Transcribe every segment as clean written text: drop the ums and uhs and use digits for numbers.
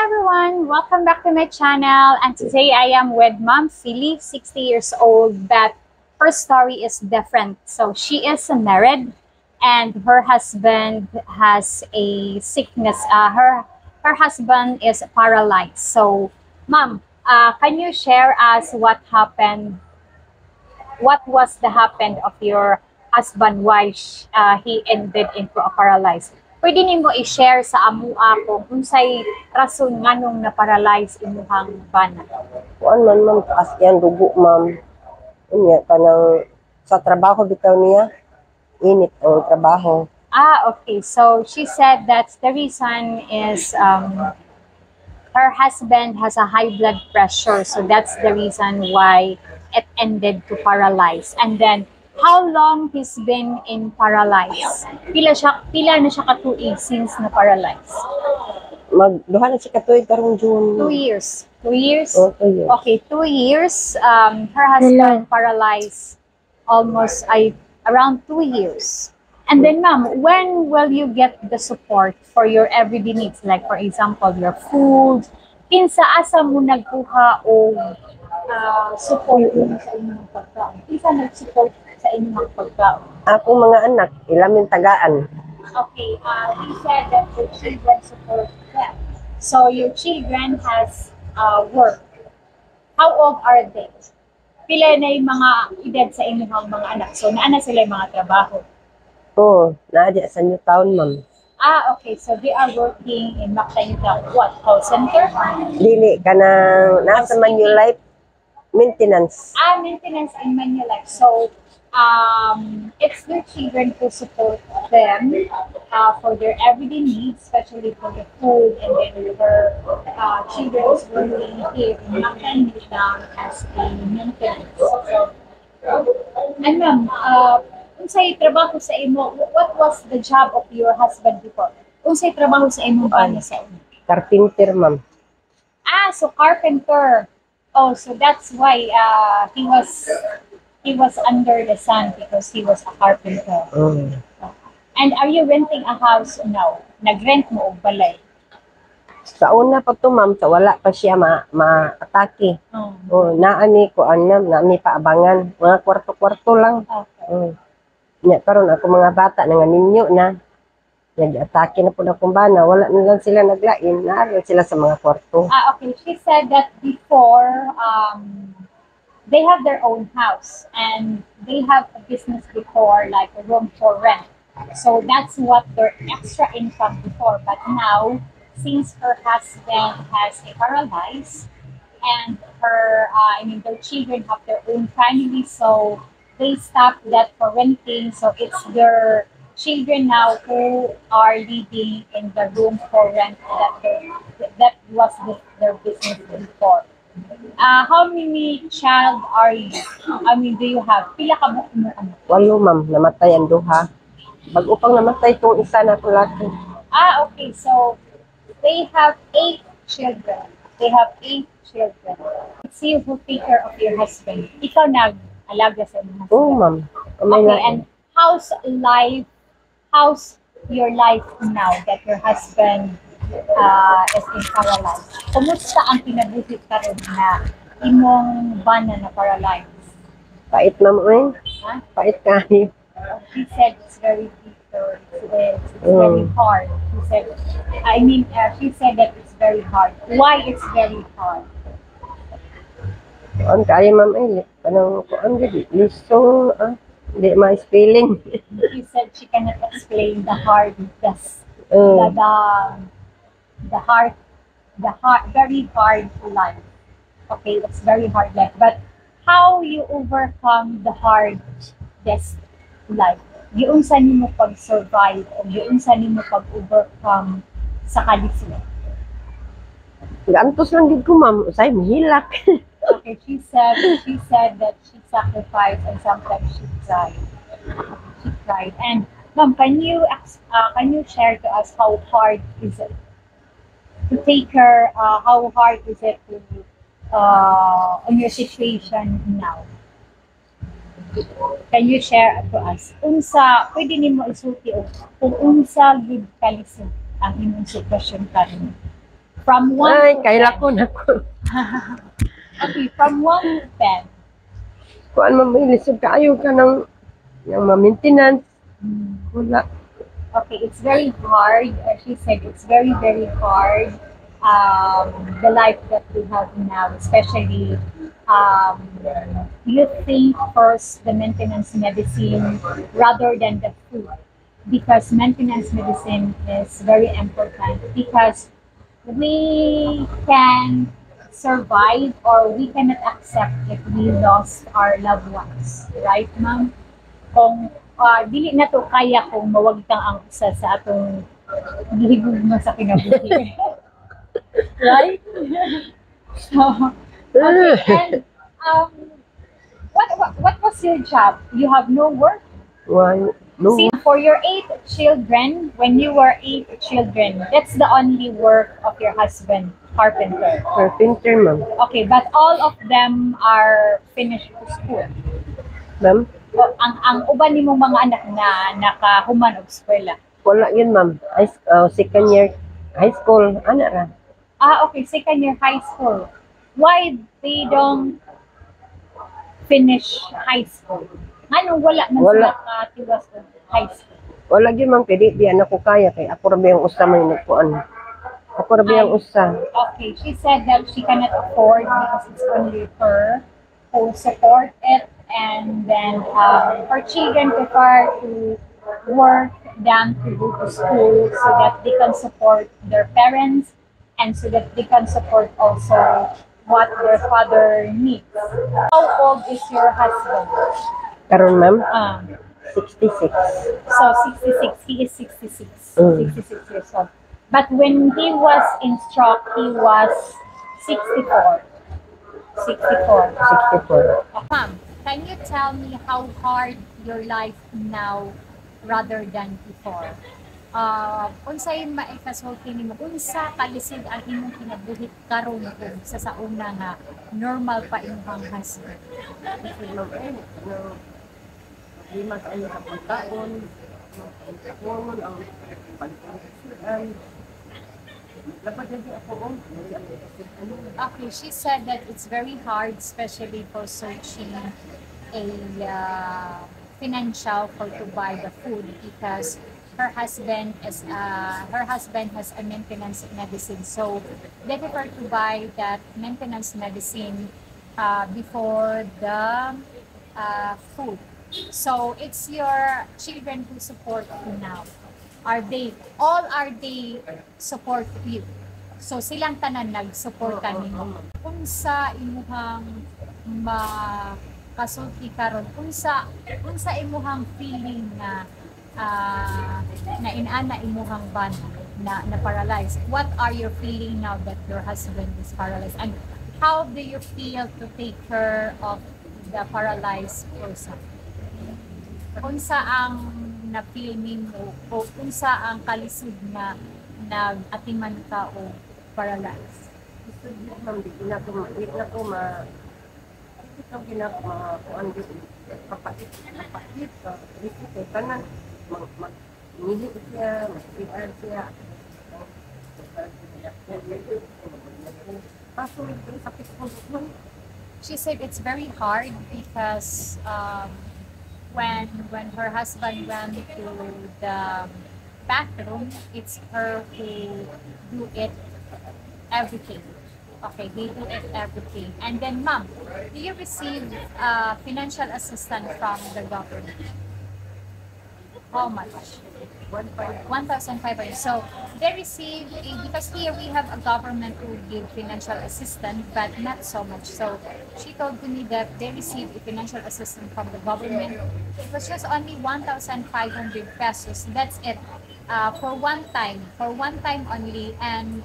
everyone, welcome back to my channel, and today I am with Mom Philly, 60 years old, but her story is different. So she is married and her husband has a sickness. Her husband is paralyzed. So Mom, can you share us what happened? What was the happened of your husband why he ended into a paralyzed? Pwede nimo i-share sa amua kung unsay rason nganong na-paralyze imuhang bana. Kuan man ma'am, taas yan, dugo ma'am. Unya, kanang sa trabaho bitaw niya, init ang trabaho. Okay. So she said that the reason is her husband has a high blood pressure. So that's the reason why it ended to paralyze. And then, how long he's been in paralyzed? Pila na siya katuig since na paralyzed? Duha na siya katuig karong June. 2 years. 2 years? Oh, 2 years. Okay, 2 years. Her husband paralyzed almost around 2 years. And then, ma'am, when will you get the support for your everyday needs? Like, for example, your food. Kinsa asa mo nagkuha o support mo sa inyong pagkaon? Kinsa nag-support sa inyong pagkaon? Akong mga anak, ilamin tagaan. Okay, he said that the children support them. So your children has work. How old are they? Pila na yung mga edad sa inyong mga anak? So naana sila yung mga trabaho? Oo, naadya sa New Town ma'am. Okay. So they are working in Mactan, what, call center? Dili, kanang nasa Manulife, maintenance. Maintenance in Manulife. So it's their children to support them for their everyday needs, especially for the food, and then her children is working here in Mactan as a maintenance. And ma'am, unsay trabaho sa imo? What was the job of your husband before? Unsay trabaho sa imo ba sa imo? Carpenter ma'am. So carpenter. Oh, so that's why he was under the sun because he was a carpenter. And are you renting a house now? Nag-rent mo og balay? Sa una pa to ma'am, sa wala pa siya ma-atake. Naani ko naami paabangan, mga kwarto-kwarto lang. Okay. Nya karon ako mga bata nga ninyo na nag-atake na po na kumbana, wala na lang sila naglain, naaral sila sa mga kwarto. Okay. She said that before they have their own house and they have a business before, like a room for rent. So that's what their extra income before. But now, since her husband has a paralyzed and their children have their own family, so they stopped that for renting. So it's their children now who are living in the room for rent that was their business before. How many child are you? Do you have? Pila ka mo anak? 8 ma'am, namatay ang duha. Bago pang namatay itong isa na laki. Okay. So they have 8 children. They have 8 children. It's you who take care of your husband. Ikaw nag-alaga sa inyong husband. Oo ma'am. Okay, and how's your life now that your husband is in paralyzed? Kumusta ang pinabuhi karon na imong bana na paralyzed? Pait ma'am eh. Pait kayo. He said it's very difficult. It's very hard. She said that it's very hard. Why it's very hard? Kuan kaya ma'am eh. Kanang kuan gid lisong di ma-spelling. She said she cannot explain the hardness. The very hard life. Okay, it's very hard life. But how you overcome the hardest life? Giunsa nimo pag-survive o giunsa nimo pag-overcome sa kalisod? Gantos lang gid ko ma'am, usay mahilak. Okay, she said that she sacrificed and sometimes she cried. She cried. And ma'am, can you share to us how hard is it to take her? How hard is it to in your situation now? Can you share to us? Pwede nimo isulti kung unsa gid kalisod ang imong sitwasyon karon? From 1 Ay, to kaila 10. ko na ko. Okay, from 1 to 10. Kuan man may lisod kaayo ka ng ma-maintenance. Wala. Okay, it's very hard. As she said, it's very, very hard. The life that we have now, especially, um, you think first the maintenance medicine rather than the food, because maintenance medicine is very important, because we can survive or we cannot accept if we lost our loved ones, right, ma'am? Kung dili na to kaya kung mawag kang ang isa sa atong gihigugma sa kinabuhi. Right? So, okay. And um, what was your job? You have no work? Why? No. See, for your 8 children, when you were 8 children, that's the only work of your husband, carpenter. Carpenter, ma'am. Okay, but all of them are finished school. Ma'am? O, ang uban nimong mga anak na nakahuman og eskwela. Wala yun, ma'am. Second year high school. Ano ra? Okay, second year high school. Why they don't finish high school? Anong wala man Wala. sila katiwas sa high school? Wala yun, ma'am. Kaya di ako kaya. Kaya ako rabi ang usa may nagpuan. Ako rabi ang usa. Okay, she said that she cannot afford because it's only her who support it, and then her children prefer to work than to go to school so that they can support their parents and so that they can support also what their father needs. How old is your husband? Karon, ma'am? 66. So 66, he is 66, Mm. 66 years old. But when he was in stroke, he was 64. 64. 64. Ma'am, can you tell me how hard your life now rather than before? Unsay maikasulti nimo, unsa kalisod ang imong kinabuhi karon kung sa sauna nga normal pa imong husband? Lima kayo sa pagkaon, ang pagkaon. Okay, she said that it's very hard, especially for searching a financial for to buy the food, because her husband has a maintenance medicine, so they prefer to buy that maintenance medicine before the food. So it's your children who support you now. Are they support you? So silang tanan nag-support nimo. Unsa imuhang makasulti karon? Unsa imuhang feeling na inana imuhang ban na paralyzed? What are your feeling now that your husband is paralyzed? And how do you feel to take care of the paralyzed person? Unsa ang na-feel nimo o unsa ang kalisod na nag-atiman ka o paralyzed? Gusto niyo, ma'am, di na ko kuan dito. Kapait ka. Dito kay tanan. Nili siya, mag-prepare siya. Paso ito sakit ko. She said it's very hard because when her husband went to the bathroom, it's her who do it everything. Okay, they do it everything. And then, ma'am, do you receive financial assistance from the government? How much? 1,500. So they receive, because here we have a government who give financial assistance, but not so much. So she told me that they receive a financial assistance from the government. It was just only 1,500 pesos. That's it. For one time only. And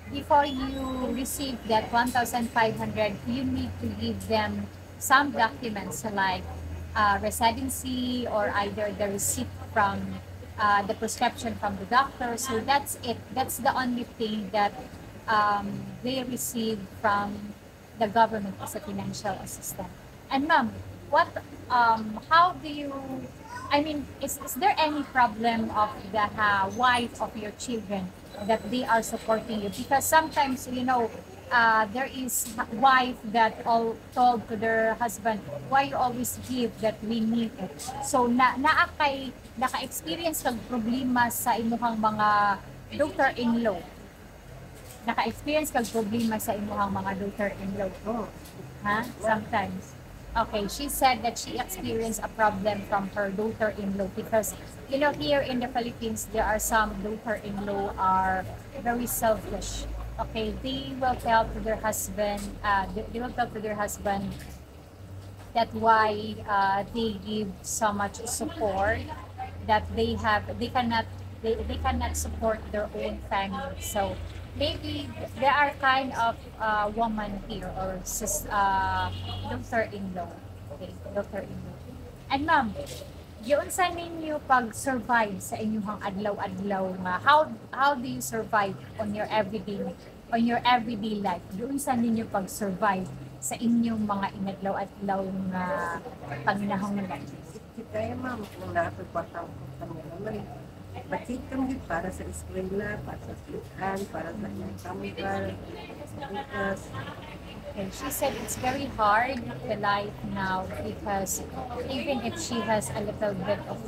before you receive that 1,500, you need to give them some documents like residency or either the receipt from the prescription from the doctor. So that's it. That's the only thing that they receive from the government as a financial assistance. And ma'am, what how do you, I mean, is there any problem of the wife of your children that they are supporting you? Because sometimes, there is wife that all told to their husband, why you always give that we need it. So, naka-experience kag problema sa imuhang mga daughter-in-law. Naka-experience kag problema sa imuhang mga daughter-in-law. Oh. Huh? Sometimes. Okay, she said that she experienced a problem from her daughter-in-law because, here in the Philippines, there are some daughter-in-law are very selfish. Okay, they will tell to their husband, they will tell to their husband that why they give so much support that they cannot support their own family. So maybe there are kind of woman here or daughter-in-law. Okay, daughter-in-law. And ma'am, yun sa ninyo pag-survive sa inyong adlaw-adlaw nga, how do you survive on your everyday life? Yun sa ninyo pag-survive sa inyong mga inadlaw-adlaw nga panginahanglan. Kaya ma'am, kung nakapagpataw ko kanya naman, bakit kami para sa eskwela, para sa silihan, para sa kamukal, bukas. Okay, she said it's very hard the life now because even if she has a little bit of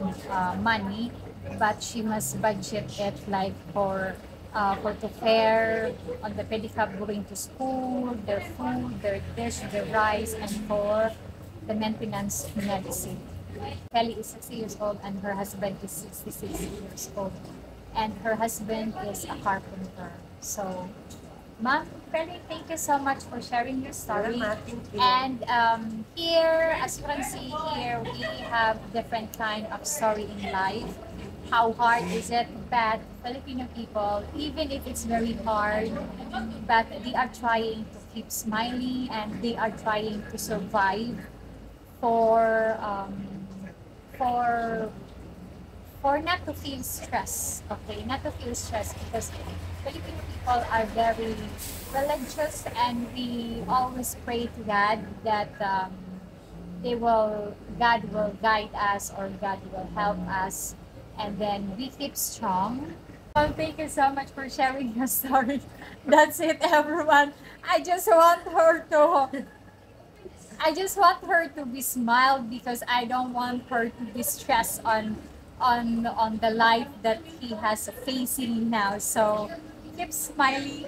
money, but she must budget it like for the fare, on the pedicab going to school, their food, their dish, their rice, and for the maintenance medicine. Kelly is 60 years old and her husband is 66 years old. And her husband is a carpenter. So, Ma'am Kelly, thank you so much for sharing your story. And here, as you can see here, we have different kind of story in life. How hard is it? But Filipino people, even if it's very hard, but they are trying to keep smiling and they are trying to survive for for not to feel stress. Okay, not to feel stress because Filipino people are very religious and we always pray to God that God will guide us or God will help us, and then we keep strong. Well, thank you so much for sharing your story. That's it, everyone. I just want her to be smiled because I don't want her to be stressed on the life that he has facing now. So keep smiling.